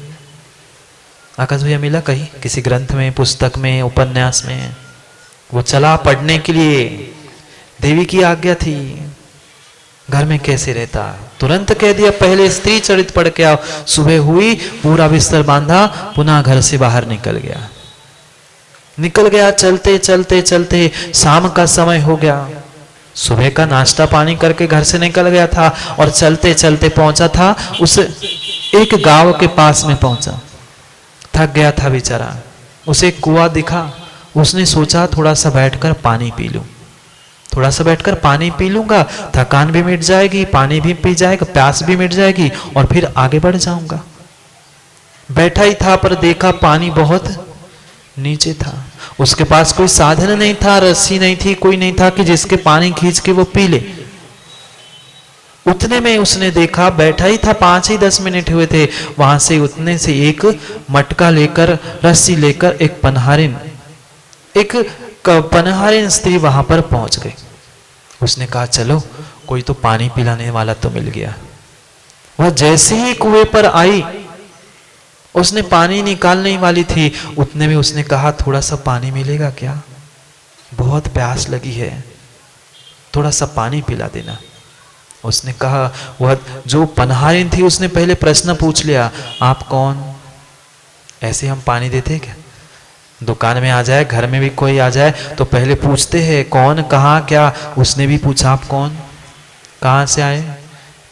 आकाश भैया, मिला कहीं किसी ग्रंथ में, पुस्तक में, उपन्यास में? वो चला पढ़ने के लिए, देवी की आज्ञा थी। घर में कैसे रहता, तुरंत कह दिया पहले स्त्री चरित्र पढ़ के आओ। सुबह हुई, पूरा बिस्तर बांधा, पुनः घर से बाहर निकल गया। चलते चलते चलते शाम का समय हो गया। सुबह का नाश्ता पानी करके घर से निकल गया था, और चलते चलते पहुंचा था उस एक गांव के पास में पहुंचा। थक गया था बेचारा, उसे एक कुआं दिखा, उसने सोचा थोड़ा सा बैठकर पानी पी लूं, थोड़ा सा बैठकर पानी पी लूंगा, थकान भी मिट जाएगी, पानी भी पी जाएगा, प्यास भी मिट जाएगी, और फिर आगे बढ़ जाऊंगा। बैठा ही था, पर देखा पानी बहुत नीचे था। उसके पास कोई साधन नहीं था, रस्सी नहीं थी, कोई नहीं था कि जिसके पानी खींच के वो पी ले। उतने में उसने देखा, बैठा ही था, 5 ही 10 मिनट हुए थे, वहां से उतने से एक मटका लेकर, रस्सी लेकर एक पनहारिन स्त्री वहां पर पहुंच गई। उसने कहा चलो कोई तो पानी पिलाने वाला तो मिल गया। वह जैसे ही कुएं पर आई, उसने पानी निकालने वाली थी, उतने में उसने कहा थोड़ा सा पानी मिलेगा क्या? बहुत प्यास लगी है, थोड़ा सा पानी पिला देना। उसने कहा, वह जो पनहारिन थी उसने पहले प्रश्न पूछ लिया, आप कौन? ऐसे हम पानी देते क्या? दुकान में आ जाए, घर में भी कोई आ जाए तो पहले पूछते हैं कौन, कहाँ, क्या। उसने भी पूछा आप कौन, कहाँ से आए,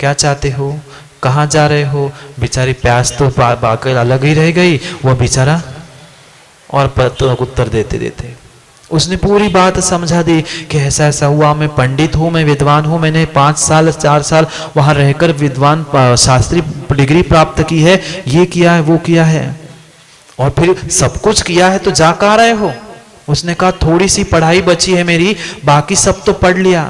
क्या चाहते हो, कहाँ जा रहे हो? बेचारी प्यास तो बाकी अलग ही रह गई, वह बेचारा और उत्तर देते देते उसने पूरी बात समझा दी कि ऐसा ऐसा हुआ, मैं पंडित हूँ, मैं विद्वान हूँ, मैंने 5 साल 4 साल वहाँ रहकर विद्वान शास्त्री डिग्री प्राप्त की है, ये किया है, वो किया है, और फिर सब कुछ किया है, तो जा कहाँ रहे हो? उसने कहा थोड़ी सी पढ़ाई बची है मेरी, बाकी सब तो पढ़ लिया।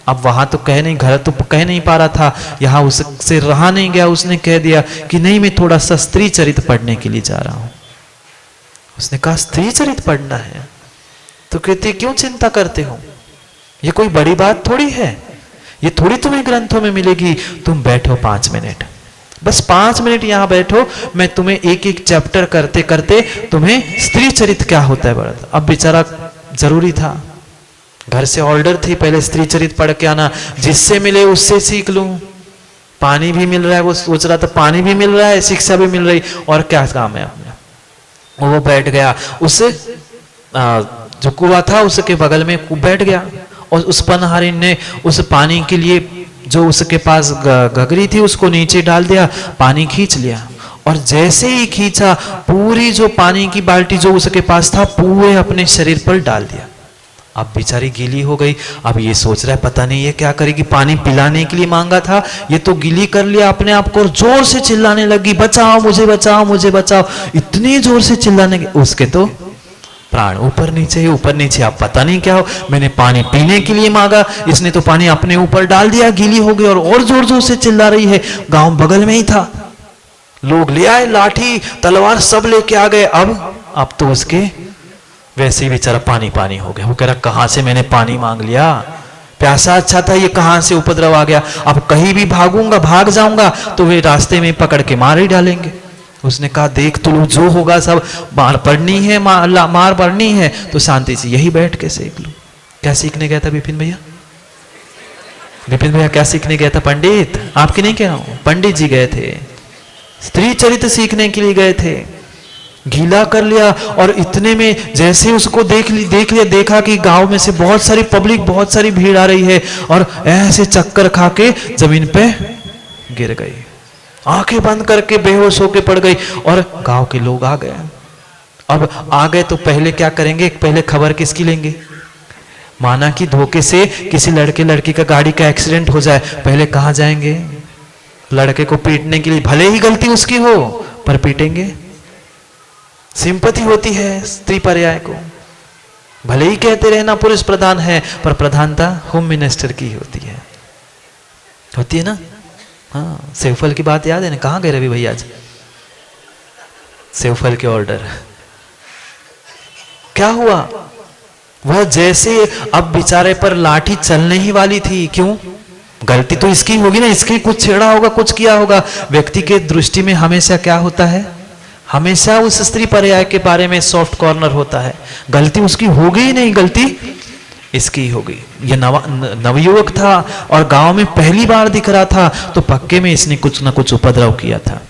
अब वहां तो कह नहीं, घर तो कह नहीं पा रहा था, यहाँ उससे रहा नहीं गया, उसने कह दिया कि नहीं मैं थोड़ा सा स्त्री चरित्र पढ़ने के लिए जा रहा हूं। उसने कहा स्त्री चरित्र पढ़ना है? तो कहते क्यों चिंता करते हो, ये कोई बड़ी बात थोड़ी है, ये थोड़ी तुम्हें ग्रंथों में मिलेगी। तुम बैठो 5 मिनट, बस 5 मिनट यहाँ बैठो, मैं तुम्हें एक एक चैप्टर करते करते तुम्हें स्त्री चरित्र क्या होता है बता। अब बेचारा जरूरी था, घर से ऑर्डर थी पहले स्त्री चरित्र पढ़ के आना, जिससे मिले उससे सीख लूं। पानी भी मिल रहा है, वो सोच रहा था पानी भी मिल रहा है, शिक्षा भी मिल रही, और क्या काम है अपने। वो बैठ गया, उस जो कुआं था उसके बगल में बैठ गया, और उस पनहारिन ने उस पानी के लिए जो उसके पास गगरी थी उसको नीचे डाल दिया, पानी खींच लिया, और जैसे ही खींचा पूरी जो पानी की बाल्टी जो उसके पास था पूरे अपने शरीर पर डाल दिया। अब बेचारी गीली हो गई। अब ये सोच रहा है पता नहीं ये क्या करेगी, पानी पिलाने के लिए मांगा था, ये तो गीली कर लिया अपने आप को, और जोर से चिल्लाने लगी बचाओ मुझे, बचाओ मुझे, बचाओ। इतनी जोर से चिल्लाने के उसके तो प्राण ऊपर नीचे, ऊपर नीचे। आप पता नहीं क्या हो, मैंने पानी पीने के लिए मांगा, इसने तो पानी अपने ऊपर डाल दिया, गीली हो गई और जोर जोर से चिल्ला रही है। गांव बगल में ही था, लोग ले आए लाठी तलवार सब लेके आ गए। अब तो उसके वैसे ही बेचारा पानी पानी हो गया। वो कह रहा कहां से मैंने पानी मांग लिया, प्यासा अच्छा था, ये कहां से उपद्रव आ गया। अब कहीं भी भागूंगा भाग जाऊंगा तो वे रास्ते में पकड़ के मार ही डालेंगे। उसने कहा देख तो लो, जो होगा सब मार पड़नी है, मार पड़नी है तो शांति से यही बैठ के सीख लो। क्या सीखने गया था विपिन भैया? विपिन भैया क्या सीखने गया था? पंडित आपके नहीं कह रहा हूं, पंडित जी गए थे, स्त्री चरित्र सीखने के लिए गए थे। गीला कर लिया और इतने में जैसे उसको देख लिया, देखा कि गांव में से बहुत सारी पब्लिक, बहुत सारी भीड़ आ रही है और ऐसे चक्कर खा के जमीन पे गिर गई, आंखें बंद करके बेहोश होके पड़ गई। और गांव के लोग आ गए। अब आ गए तो पहले क्या करेंगे? पहले खबर किसकी लेंगे? माना कि धोखे से किसी लड़के लड़की का गाड़ी का एक्सीडेंट हो जाए, पहले कहां जाएंगे? लड़के को पीटने के लिए, भले ही गलती उसकी हो पर पीटेंगे। सिंपैथी होती है स्त्री पर्याय को। भले ही कहते रहना पुरुष प्रधान है पर प्रधानता होम मिनिस्टर की होती है ना। हाँ, सेवफल की बात याद है ना? कहां गए रवि भैया आज? सेवफल के ऑर्डर क्या हुआ? वह जैसे अब बेचारे पर लाठी चलने ही वाली थी। क्यों? गलती तो इसकी होगी ना, इसके कुछ छेड़ा होगा, कुछ किया होगा। व्यक्ति के दृष्टि में हमेशा क्या होता है? हमेशा उस स्त्री पर्याय के बारे में सॉफ्ट कॉर्नर होता है। गलती उसकी होगी ही नहीं, गलती इसकी होगी। ये नवयुवक था और गांव में पहली बार दिख रहा था तो पक्के में इसने कुछ ना कुछ उपद्रव किया था।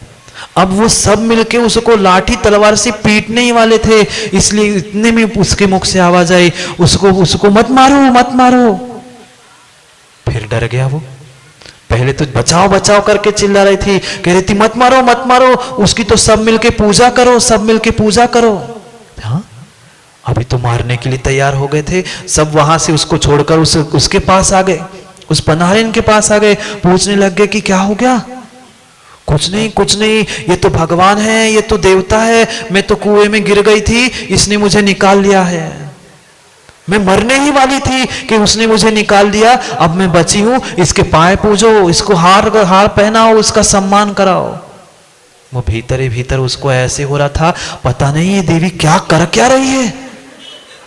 अब वो सब मिलके उसको लाठी तलवार से पीटने ही वाले थे, इसलिए इतने में उसके मुख से आवाज आई, उसको मत मारो मत मारो। फिर डर गया वो। पहले तो बचाओ बचाओ करके चिल्ला रही थी, कह रही थी मत मारो मत मारो, उसकी तो सब मिलके पूजा करो, सब मिलके पूजा करो। हाँ, अभी तो मारने के लिए तैयार हो गए थे सब। वहां से उसको छोड़कर उसके पास आ गए, उस पनहारिन के पास आ गए। पूछने लग गए कि क्या हो गया? कुछ नहीं कुछ नहीं, ये तो भगवान है, ये तो देवता है, मैं तो कुएं में गिर गई थी, इसने मुझे निकाल लिया है। मैं मरने ही वाली थी कि उसने मुझे निकाल दिया, अब मैं बची हूं। इसके पाए पूजो, इसको हार पहनाओ, उसका सम्मान कराओ। वो भीतर ही भीतर उसको ऐसे हो रहा था, पता नहीं ये देवी क्या रही है।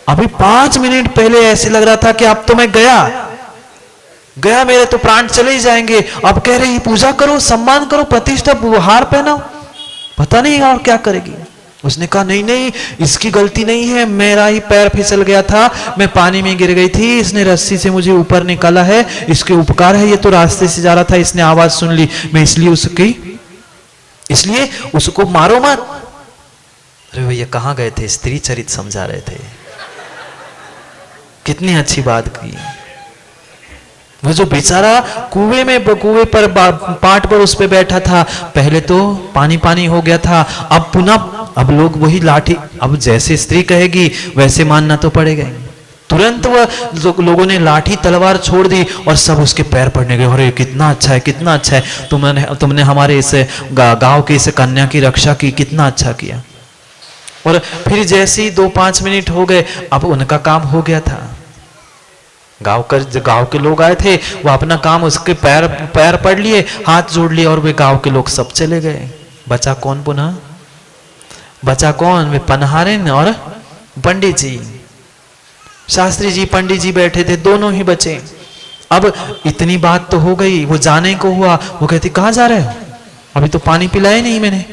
अभी 5 मिनट पहले ऐसे लग रहा था कि अब तो मैं गया, मेरे तो प्राण चले ही जाएंगे। अब कह रही पूजा करो, सम्मान करो, प्रतिष्ठा, हार पहनाओ। पता नहीं और क्या करेगी। उसने कहा नहीं नहीं, इसकी गलती नहीं है, मेरा ही पैर फिसल गया था, मैं पानी में गिर गई थी, इसने रस्सी से मुझे ऊपर निकाला है, इसके उपकार है। ये तो रास्ते से जा रहा था, इसने आवाज सुन ली, मैं इसलिए उसको मारो मत। अरे भैया कहां गए थे? स्त्री चरित्र समझा रहे थे। कितनी अच्छी बात की। वो जो बेचारा कुएं पर पाट पर उस पे बैठा था, पहले तो पानी हो गया था, अब पुनः अब लोग वही लाठी, अब जैसे स्त्री कहेगी वैसे मानना तो पड़ेगा। तुरंत वह लोगों ने लाठी तलवार छोड़ दी और सब उसके पैर पड़ने गए। अरे कितना अच्छा है, कितना अच्छा है, तुमने हमारे इस गांव की इस कन्या की रक्षा की, कितना अच्छा किया। और फिर जैसे ही 2-5 मिनट हो गए, अब उनका काम हो गया था। गांव के लोग आए थे, वो अपना काम, उसके पैर पड़ लिए, हाथ जोड़ लिए और वे गांव के लोग सब चले गए। बचा कौन? पुनः बचा कौन? वे पनहारिन और पंडित जी, शास्त्री जी, पंडित जी बैठे थे, दोनों ही बचे। अब इतनी बात तो हो गई, वो जाने को हुआ। वो कहती कहां जा रहे हो? अभी तो पानी पिलाया नहीं मैंने,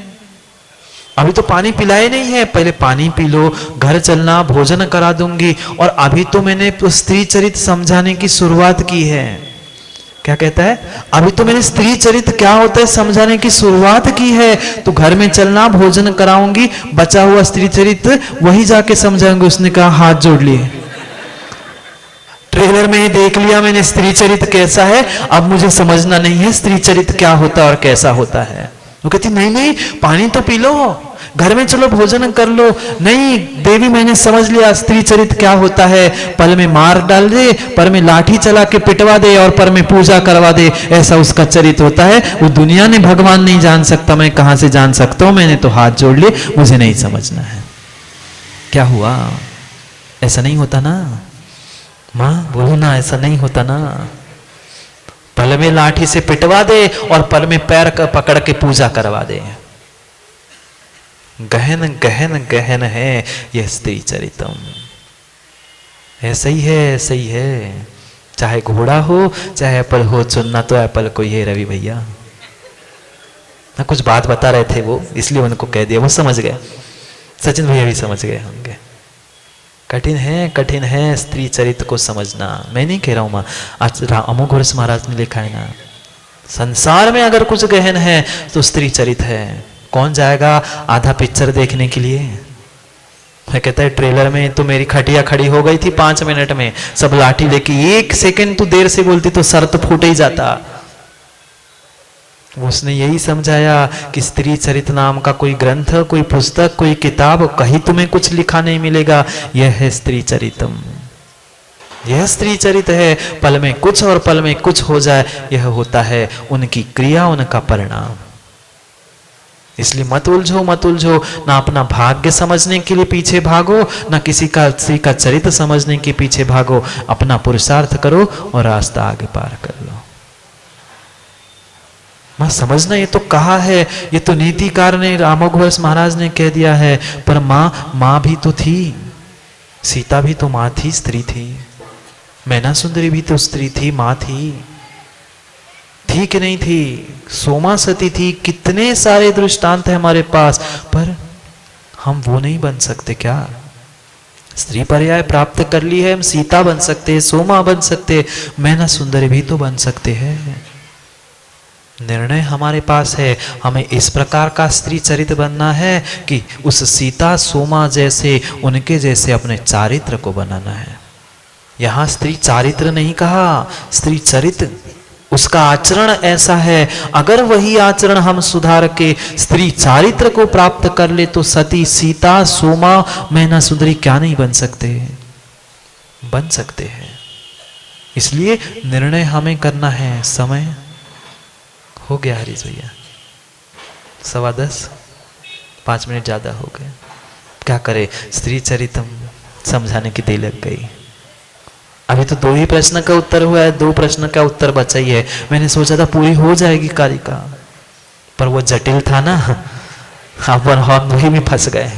अभी तो पानी पिलाए नहीं है, पहले पानी पी लो, घर चलना, भोजन करा दूंगी। और अभी तो मैंने स्त्री चरित्र समझाने की शुरुआत की है। क्या कहता है? अभी तो मैंने स्त्री चरित्र क्या होता है समझाने की शुरुआत की है, तो घर में चलना, भोजन कराऊंगी, बचा हुआ स्त्री चरित्र वही जाके समझाऊंगी। उसने कहा हाथ जोड़ लिए, ट्रेलर में ही देख लिया मैंने स्त्री चरित्र कैसा है, अब मुझे समझना नहीं है स्त्री चरित्र क्या होता और कैसा होता है। वो कहती नहीं, पानी तो पी लो, घर में चलो, भोजन कर लो। नहीं देवी, मैंने समझ लिया स्त्री चरित्र क्या होता है, पल में मार डाल दे, पर में लाठी चला के पिटवा दे और पर में पूजा करवा दे, ऐसा उसका चरित्र होता है। वो दुनिया ने भगवान नहीं जान सकता, मैं कहां से जान सकता हूं? मैंने तो हाथ जोड़ लिए, मुझे नहीं समझना है। क्या हुआ? ऐसा नहीं होता ना मां, बोलो ना, ऐसा नहीं होता ना। पल में लाठी से पिटवा दे और पल में पैर पकड़ के पूजा करवा दे। गहन गहन गहन है यह स्त्री चरितम। ऐसा ही है, ऐसा ही है। चाहे घोड़ा हो चाहे एप्पल हो, चुनना तो एप्पल को ही है रवि भैया। ना कुछ बात बता रहे थे वो, इसलिए उनको कह दिया, वो समझ गए। सचिन भैया भी समझ गए होंगे। कठिन है स्त्री चरित्र को समझना। मैं नहीं कह रहा हूं माँ, आज अमोघ वर्ष महाराज ने लिखा है ना, संसार में अगर कुछ गहन है तो स्त्री चरित्र है। कौन जाएगा आधा पिक्चर देखने के लिए? मैं कहता है ट्रेलर में तो मेरी खटिया खड़ी हो गई थी 5 मिनट में, सब लाठी लेके। 1 सेकंड तू देर से बोलती तो सर तो फूट ही जाता। उसने यही समझाया कि स्त्री चरित्र नाम का कोई ग्रंथ, कोई पुस्तक, कोई किताब, कहीं तुम्हें कुछ लिखा नहीं मिलेगा। यह है स्त्री चरितम, यह स्त्री चरित्र है। पल में कुछ और पल में कुछ हो जाए, यह होता है उनकी क्रिया, उनका परिणाम। इसलिए मत उलझो, ना अपना भाग्य समझने के लिए पीछे भागो, ना किसी का चरित्र समझने के पीछे भागो। अपना पुरुषार्थ करो और रास्ता आगे पार कर लो। मां समझना, ये तो कहा है, ये तो नीतिकार ने, अमोघ वर्ष महाराज ने कह दिया है। पर मां भी तो थी, सीता भी तो मां थी, स्त्री थी। मैना सुंदरी भी तो स्त्री थी, मां थी कि नहीं थी? सोमा सती थी। कितने सारे दृष्टांत है हमारे पास, पर हम वो नहीं बन सकते क्या? स्त्री पर्याय प्राप्त कर ली है, हम सीता बन सकते, सोमा बन सकते, मैना सुंदरी भी तो बन सकते हैं। निर्णय हमारे पास है। हमें इस प्रकार का स्त्री चरित्र बनना है कि उस सीता सोमा जैसे, उनके जैसे अपने चारित्र को बनाना है। यहां स्त्री चारित्र नहीं कहा, स्त्री चरित्र। उसका आचरण ऐसा है, अगर वही आचरण हम सुधार के स्त्री चारित्र को प्राप्त कर ले तो सती, सीता, सोमा, मैना सुंदरी क्या नहीं बन सकते? बन सकते हैं। इसलिए निर्णय हमें करना है। समय हो गया हरीश भैया, 10:15, 5 मिनट ज्यादा हो गए। क्या करे, स्त्री चरितम समझाने की देर लग गई। अभी तो 2 ही प्रश्न का उत्तर हुआ है, 2 प्रश्न का उत्तर बचा ही है। मैंने सोचा था पूरी हो जाएगी कारिका, पर वो जटिल था ना, अपन हम वही में फंस गए।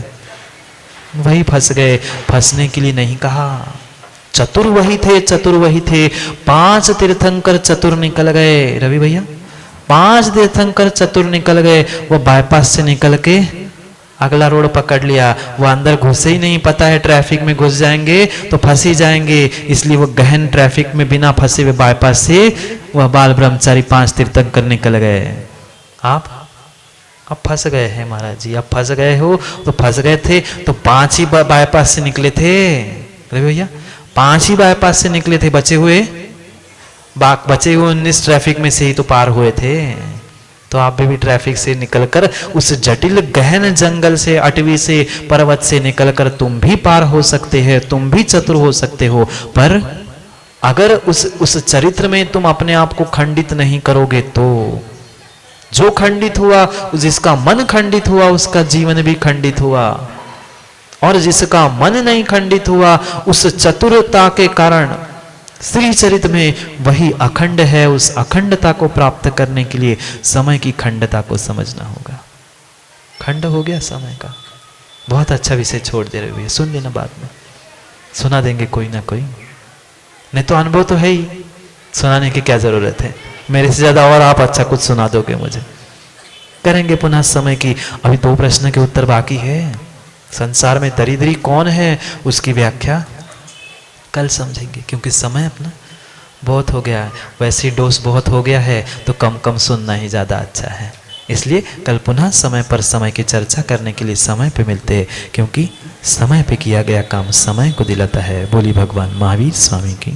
फंसने के लिए नहीं कहा। चतुर वही थे। 5 तीर्थंकर चतुर निकल गए रवि भैया, 5 तीर्थंकर चतुर निकल गए। वो बाईपास से निकल के अगला रोड पकड़ लिया। वो अंदर घुसे ही नहीं, पता है ट्रैफिक में घुस जाएंगे तो फंस ही जाएंगे, इसलिए वो गहन ट्रैफिक में बिना फंसे हुए बाईपास से वह बाल ब्रह्मचारी 5 तीर्थंकर निकल गए। आप अब फंस गए हैं महाराज जी, अब फंस गए हो तो फंस गए थे तो 5 ही बाईपास से निकले थे भैया, 5 ही बाईपास से निकले थे। बचे हुए 19 ट्रैफिक में से ही तो पार हुए थे। तो आप भी ट्रैफिक से निकलकर उस जटिल गहन जंगल से, अटवी से, पर्वत से निकलकर तुम भी पार हो सकते हैं, तुम भी चतुर हो सकते हो। पर अगर उस चरित्र में तुम अपने आप को खंडित नहीं करोगे तो जो खंडित हुआ, जिसका मन खंडित हुआ उसका जीवन भी खंडित हुआ, और जिसका मन नहीं खंडित हुआ उस चतुरता के कारण स्त्री चरित्र में वही अखंड है। उस अखंडता को प्राप्त करने के लिए समय की खंडता को समझना होगा। खंड हो गया समय का। बहुत अच्छा विषय छोड़ दे रहे हुए, सुन लेना, बाद में सुना देंगे कोई ना कोई। नहीं तो अनुभव तो है ही, सुनाने की क्या जरूरत है? मेरे से ज्यादा और आप अच्छा कुछ सुना दोगे मुझे। करेंगे पुनः समय की। अभी 2 प्रश्न के उत्तर बाकी है। संसार में दरिद्री कौन है उसकी व्याख्या कल समझेंगे, क्योंकि समय अपना बहुत हो गया है। वैसे डोज बहुत हो गया है तो कम कम सुनना ही ज़्यादा अच्छा है। इसलिए कल पुनः समय पर समय की चर्चा करने के लिए समय पे मिलते हैं, क्योंकि समय पे किया गया काम समय को दिलाता है। बोली भगवान महावीर स्वामी की।